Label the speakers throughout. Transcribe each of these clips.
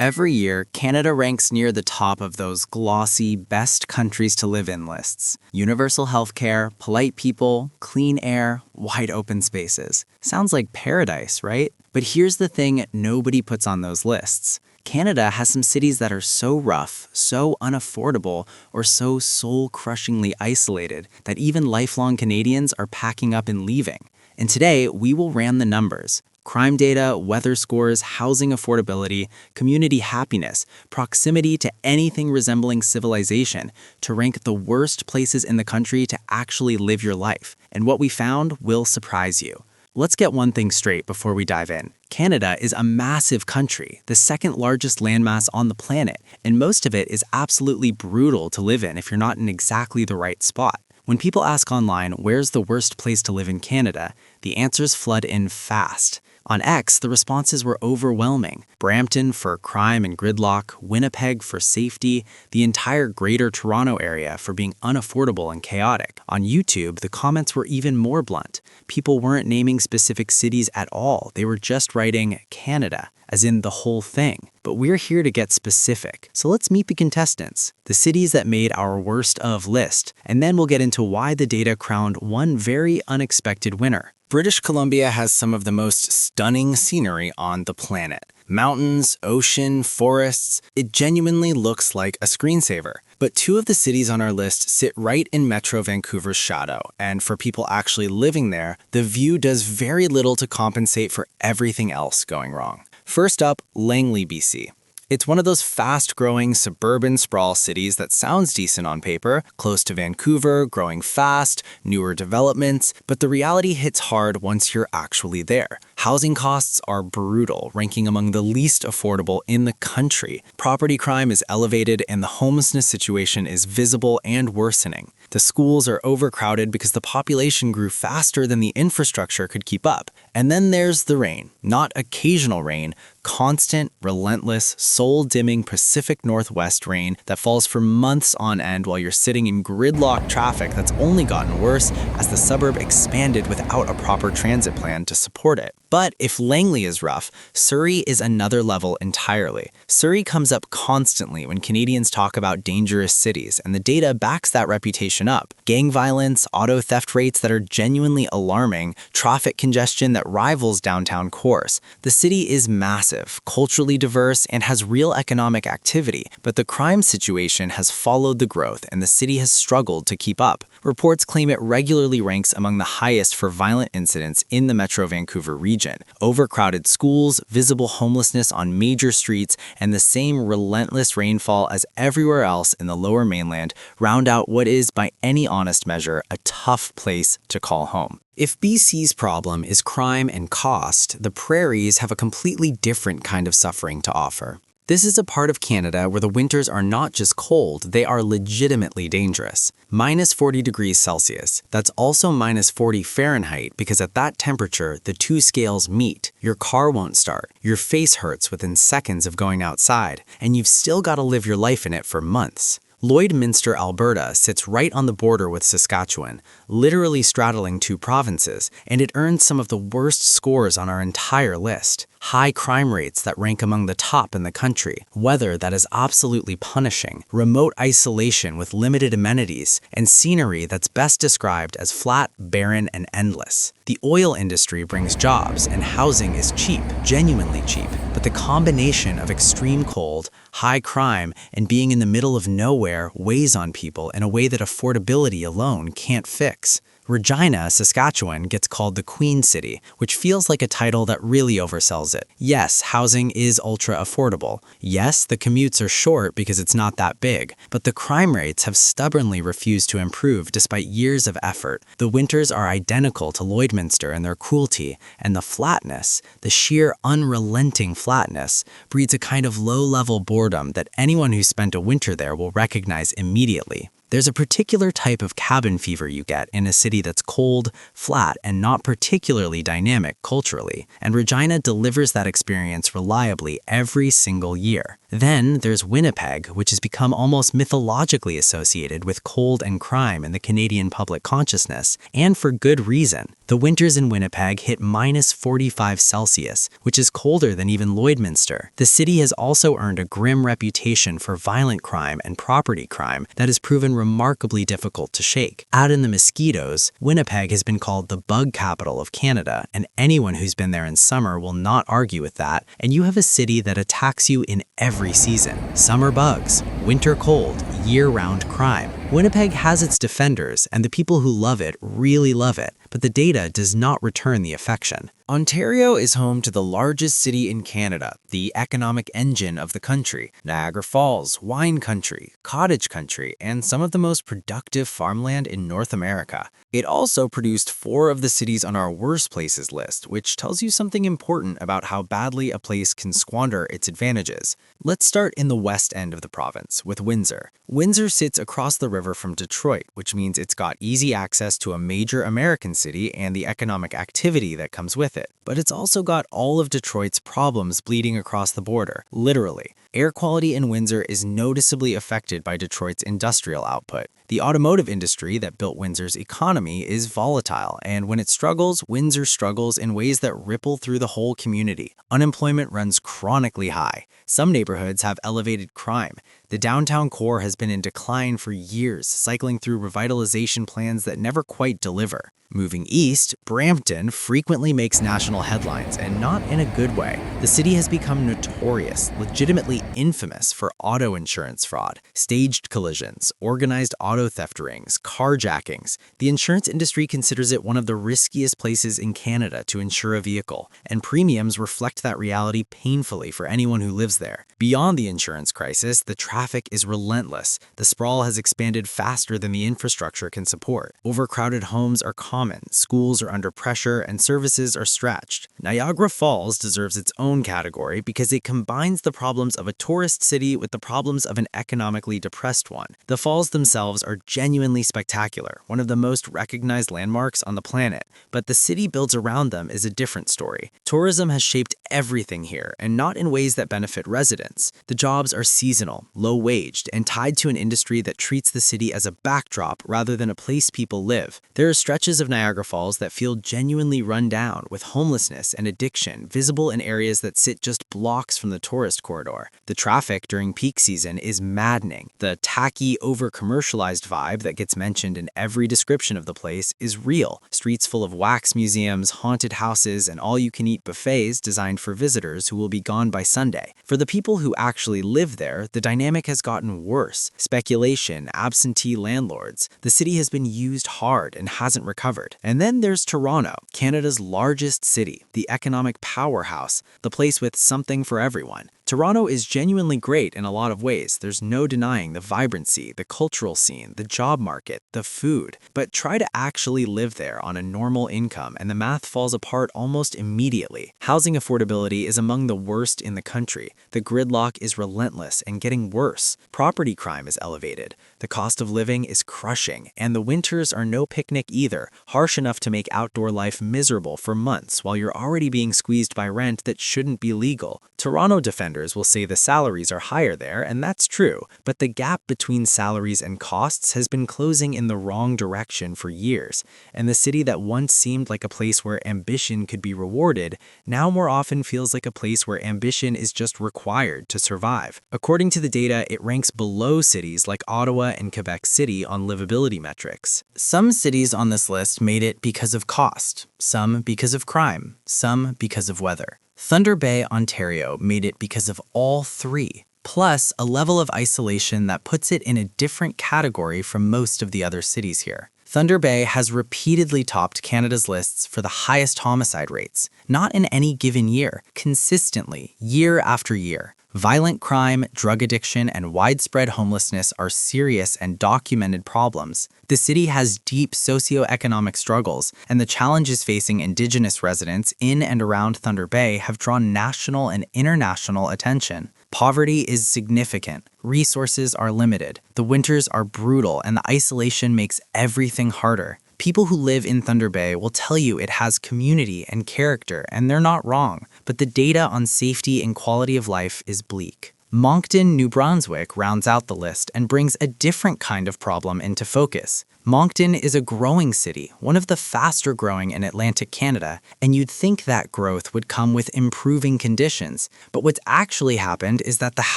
Speaker 1: Every year, Canada ranks near the top of those glossy best countries to live in lists. Universal healthcare, polite people, clean air, wide open spaces. Sounds like paradise, right? But here's the thing nobody puts on those lists. Canada has some cities that are so rough, so unaffordable, or so soul-crushingly isolated that even lifelong Canadians are packing up and leaving. And today, we will ram the numbers. Crime data, weather scores, housing affordability, community happiness, proximity to anything resembling civilization, to rank the worst places in the country to actually live your life. And what we found will surprise you. Let's get one thing straight before we dive in. Canada is a massive country, the second largest landmass on the planet, and most of it is absolutely brutal to live in if you're not in exactly the right spot. When people ask online, where's the worst place to live in Canada, the answers flood in fast. On X, the responses were overwhelming. Brampton for crime and gridlock, Winnipeg for safety, the entire Greater Toronto area for being unaffordable and chaotic. On YouTube, the comments were even more blunt. People weren't naming specific cities at all. They were just writing Canada, as in the whole thing. But we're here to get specific. So let's meet the contestants, the cities that made our worst of list, and then we'll get into why the data crowned one very unexpected winner. British Columbia has some of the most stunning scenery on the planet. Mountains, ocean, forests. It genuinely looks like a screensaver. But two of the cities on our list sit right in Metro Vancouver's shadow, and for people actually living there, the view does very little to compensate for everything else going wrong. First up, Langley, BC. It's one of those fast-growing suburban sprawl cities that sounds decent on paper, close to Vancouver, growing fast, newer developments, but the reality hits hard once you're actually there. Housing costs are brutal, ranking among the least affordable in the country. Property crime is elevated and the homelessness situation is visible and worsening. The schools are overcrowded because the population grew faster than the infrastructure could keep up. And then there's the rain. Not occasional rain, constant, relentless, soul-dimming Pacific Northwest rain that falls for months on end while you're sitting in gridlock traffic that's only gotten worse as the suburb expanded without a proper transit plan to support it. But if Langley is rough, Surrey is another level entirely. Surrey comes up constantly when Canadians talk about dangerous cities, and the data backs that reputation up. Gang violence, auto theft rates that are genuinely alarming, traffic congestion that rivals downtown cores. The city is massive, culturally diverse, and has real economic activity, but the crime situation has followed the growth, and the city has struggled to keep up. Reports claim it regularly ranks among the highest for violent incidents in the Metro Vancouver region. Overcrowded schools, visible homelessness on major streets, and the same relentless rainfall as everywhere else in the Lower Mainland round out what is, by any honest measure, a tough place to call home. If BC's problem is crime and cost, the Prairies have a completely different kind of suffering to offer. This is a part of Canada where the winters are not just cold, they are legitimately dangerous. Minus 40 degrees Celsius. That's also minus 40 Fahrenheit because at that temperature, the two scales meet. Your car won't start, your face hurts within seconds of going outside, and you've still got to live your life in it for months. Lloydminster, Alberta sits right on the border with Saskatchewan, literally straddling two provinces, and it earned some of the worst scores on our entire list. High crime rates that rank among the top in the country, weather that is absolutely punishing, remote isolation with limited amenities, and scenery that's best described as flat, barren, and endless. The oil industry brings jobs, and housing is cheap, genuinely cheap, but the combination of extreme cold, high crime, and being in the middle of nowhere weighs on people in a way that affordability alone can't fix. Regina, Saskatchewan gets called the Queen City, which feels like a title that really oversells it. Yes, housing is ultra affordable. Yes, the commutes are short because it's not that big, but the crime rates have stubbornly refused to improve despite years of effort. The winters are identical to Lloydminster in their cruelty, and the flatness, the sheer unrelenting flatness, breeds a kind of low-level boredom that anyone who spent a winter there will recognize immediately. There's a particular type of cabin fever you get in a city that's cold, flat, and not particularly dynamic culturally, and Regina delivers that experience reliably every single year. Then there's Winnipeg, which has become almost mythologically associated with cold and crime in the Canadian public consciousness, and for good reason. The winters in Winnipeg hit -45°C, which is colder than even Lloydminster. The city has also earned a grim reputation for violent crime and property crime that has proven remarkably difficult to shake. Add in the mosquitoes, Winnipeg has been called the bug capital of Canada, and anyone who's been there in summer will not argue with that, and you have a city that attacks you in every season. Summer bugs, winter cold, year-round crime. Winnipeg has its defenders, and the people who love it really love it, but the data does not return the affection. Ontario is home to the largest city in Canada, the economic engine of the country. Niagara Falls, wine country, cottage country, and some of the most productive farmland in North America. It also produced 4 of the cities on our worst places list, which tells you something important about how badly a place can squander its advantages. Let's start in the west end of the province, with Windsor. Windsor sits across the river from Detroit, which means it's got easy access to a major American city and the economic activity that comes with it. But it's also got all of Detroit's problems bleeding across the border, literally. Air quality in Windsor is noticeably affected by Detroit's industrial output. The automotive industry that built Windsor's economy is volatile, and when it struggles, Windsor struggles in ways that ripple through the whole community. Unemployment runs chronically high. Some neighborhoods have elevated crime. The downtown core has been in decline for years, cycling through revitalization plans that never quite deliver. Moving east, Brampton frequently makes national headlines, and not in a good way. The city has become notorious, legitimately infamous for auto insurance fraud, staged collisions, organized auto theft rings, carjackings. The insurance industry considers it one of the riskiest places in Canada to insure a vehicle, and premiums reflect that reality painfully for anyone who lives there. Beyond the insurance crisis, the traffic is relentless. The sprawl has expanded faster than the infrastructure can support. Overcrowded homes are common, schools are under pressure, and services are stretched. Niagara Falls deserves its own category because it combines the problems of a tourist city with the problems of an economically depressed one. The falls themselves are genuinely spectacular, one of the most recognized landmarks on the planet, but the city builds around them is a different story. Tourism has shaped everything here, and not in ways that benefit residents. The jobs are seasonal, low-waged, and tied to an industry that treats the city as a backdrop rather than a place people live. There are stretches of Niagara Falls that feel genuinely run down, with homelessness and addiction visible in areas that sit just blocks from the tourist corridor. The traffic during peak season is maddening. The tacky, over-commercialized vibe that gets mentioned in every description of the place is real. Streets full of wax museums, haunted houses, and all-you-can-eat buffets designed for visitors who will be gone by Sunday. For the people who actually live there, the dynamic has gotten worse. Speculation, absentee landlords. The city has been used hard and hasn't recovered. And then there's Toronto, Canada's largest city, the economic powerhouse, the place with something for everyone. Toronto is genuinely great in a lot of ways. There's no denying the vibrancy, the cultural scene, the job market, the food. But try to actually live there on a normal income and the math falls apart almost immediately. Housing affordability is among the worst in the country. The gridlock is relentless and getting worse. Property crime is elevated. The cost of living is crushing, and the winters are no picnic either, harsh enough to make outdoor life miserable for months while you're already being squeezed by rent that shouldn't be legal. Toronto defenders will say the salaries are higher there, and that's true, but the gap between salaries and costs has been closing in the wrong direction for years, and the city that once seemed like a place where ambition could be rewarded now more often feels like a place where ambition is just required to survive. According to the data, it ranks below cities like Ottawa and Quebec City on livability metrics. Some cities on this list made it because of cost, some because of crime, some because of weather. Thunder Bay, Ontario made it because of all 3, plus a level of isolation that puts it in a different category from most of the other cities here. Thunder Bay has repeatedly topped Canada's lists for the highest homicide rates, not in any given year, consistently, year after year. Violent crime, drug addiction, and widespread homelessness are serious and documented problems. The city has deep socioeconomic struggles, and the challenges facing Indigenous residents in and around Thunder Bay have drawn national and international attention. Poverty is significant. Resources are limited. The winters are brutal, and the isolation makes everything harder. People who live in Thunder Bay will tell you it has community and character, and they're not wrong, but the data on safety and quality of life is bleak. Moncton, New Brunswick rounds out the list and brings a different kind of problem into focus. Moncton is a growing city, one of the faster growing in Atlantic Canada, and you'd think that growth would come with improving conditions. But what's actually happened is that the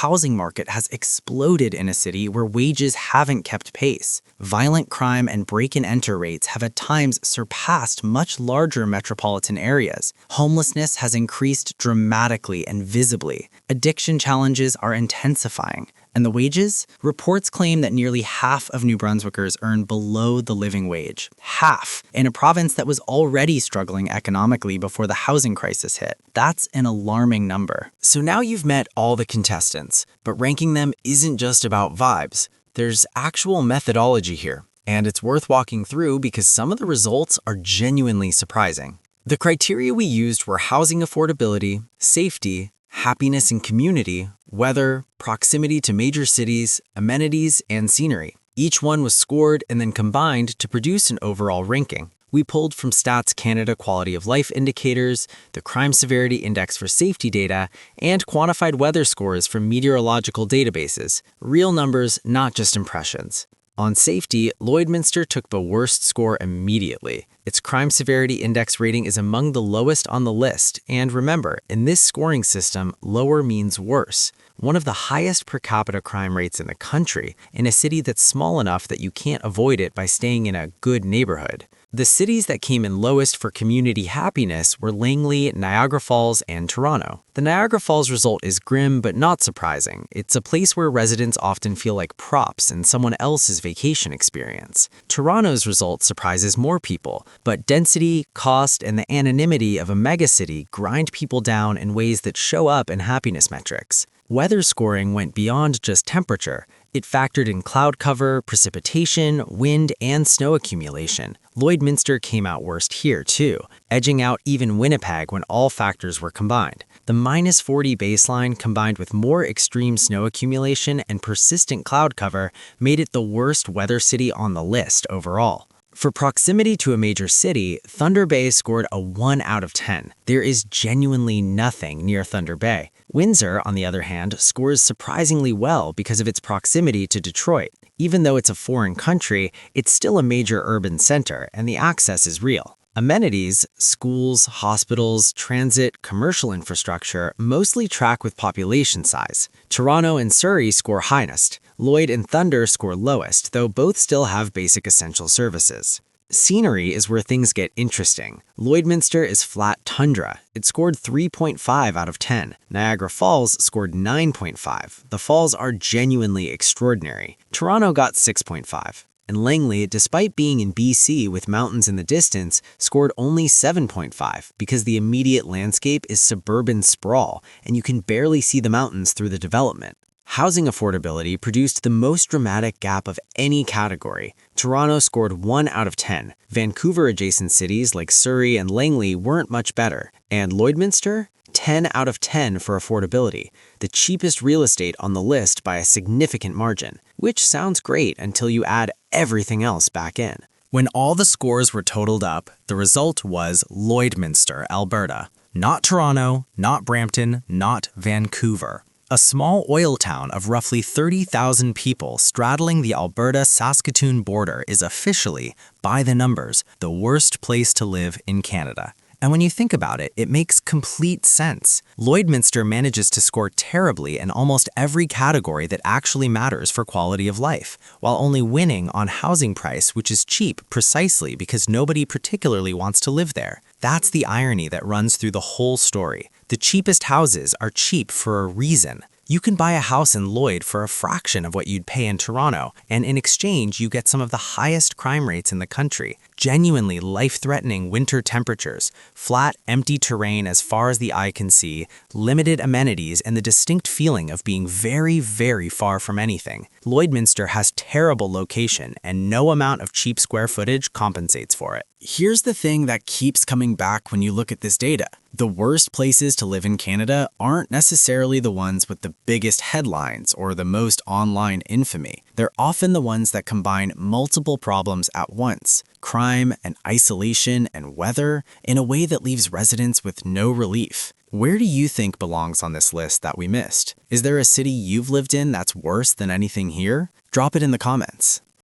Speaker 1: housing market has exploded in a city where wages haven't kept pace. Violent crime and break-and-enter rates have at times surpassed much larger metropolitan areas. Homelessness has increased dramatically and visibly. Addiction challenges are intensifying. And the wages? Reports claim that nearly half of New Brunswickers earn below the living wage. Half! In a province that was already struggling economically before the housing crisis hit. That's an alarming number. So now you've met all the contestants, but ranking them isn't just about vibes. There's actual methodology here, and it's worth walking through because some of the results are genuinely surprising. The criteria we used were housing affordability, safety, happiness and community, weather, proximity to major cities, amenities, and scenery. Each one was scored and then combined to produce an overall ranking. We pulled from Stats Canada Quality of Life indicators, the Crime Severity Index for safety data, and quantified weather scores from meteorological databases. Real numbers, not just impressions. On safety, Lloydminster took the worst score immediately. Its Crime Severity Index rating is among the lowest on the list, and remember, in this scoring system, lower means worse. One of the highest per capita crime rates in the country, in a city that's small enough that you can't avoid it by staying in a good neighborhood. The cities that came in lowest for community happiness were Langley, Niagara Falls, and Toronto. The Niagara Falls result is grim but not surprising. It's a place where residents often feel like props in someone else's vacation experience. Toronto's result surprises more people, but density, cost, and the anonymity of a megacity grind people down in ways that show up in happiness metrics. Weather scoring went beyond just temperature. It factored in cloud cover, precipitation, wind, and snow accumulation. Lloydminster came out worst here, too, edging out even Winnipeg when all factors were combined. The -40 baseline combined with more extreme snow accumulation and persistent cloud cover made it the worst weather city on the list overall. For proximity to a major city, Thunder Bay scored a 1 out of 10. There is genuinely nothing near Thunder Bay. Windsor, on the other hand, scores surprisingly well because of its proximity to Detroit. Even though it's a foreign country, it's still a major urban center, and the access is real. Amenities, schools, hospitals, transit, commercial infrastructure mostly track with population size. Toronto and Surrey score highest. Lloyd and Thunder score lowest, though both still have basic essential services. Scenery is where things get interesting. Lloydminster is flat tundra. It scored 3.5 out of 10. Niagara Falls scored 9.5. The falls are genuinely extraordinary. Toronto got 6.5. And Langley, despite being in BC with mountains in the distance, scored only 7.5 because the immediate landscape is suburban sprawl and you can barely see the mountains through the development. Housing affordability produced the most dramatic gap of any category. Toronto scored 1 out of 10. Vancouver-adjacent cities like Surrey and Langley weren't much better. And Lloydminster? 10 out of 10 for affordability, the cheapest real estate on the list by a significant margin, which sounds great until you add everything else back in. When all the scores were totaled up, the result was Lloydminster, Alberta. Not Toronto, not Brampton, not Vancouver. A small oil town of roughly 30,000 people straddling the Alberta-Saskatoon border is officially, by the numbers, the worst place to live in Canada. And when you think about it, it makes complete sense. Lloydminster manages to score terribly in almost every category that actually matters for quality of life, while only winning on housing price, which is cheap precisely because nobody particularly wants to live there. That's the irony that runs through the whole story. The cheapest houses are cheap for a reason. You can buy a house in Lloyd for a fraction of what you'd pay in Toronto, and in exchange, you get some of the highest crime rates in the country. Genuinely life-threatening winter temperatures, flat, empty terrain as far as the eye can see, limited amenities, and the distinct feeling of being very, very far from anything. Lloydminster has terrible location, and no amount of cheap square footage compensates for it. Here's the thing that keeps coming back when you look at this data. The worst places to live in Canada aren't necessarily the ones with the biggest headlines or the most online infamy. They're often the ones that combine multiple problems at once: crime and isolation and weather, in a way that leaves residents with no relief. Where do you think belongs on this list that we missed? Is there a city you've lived in that's worse than anything here? Drop it in the comments.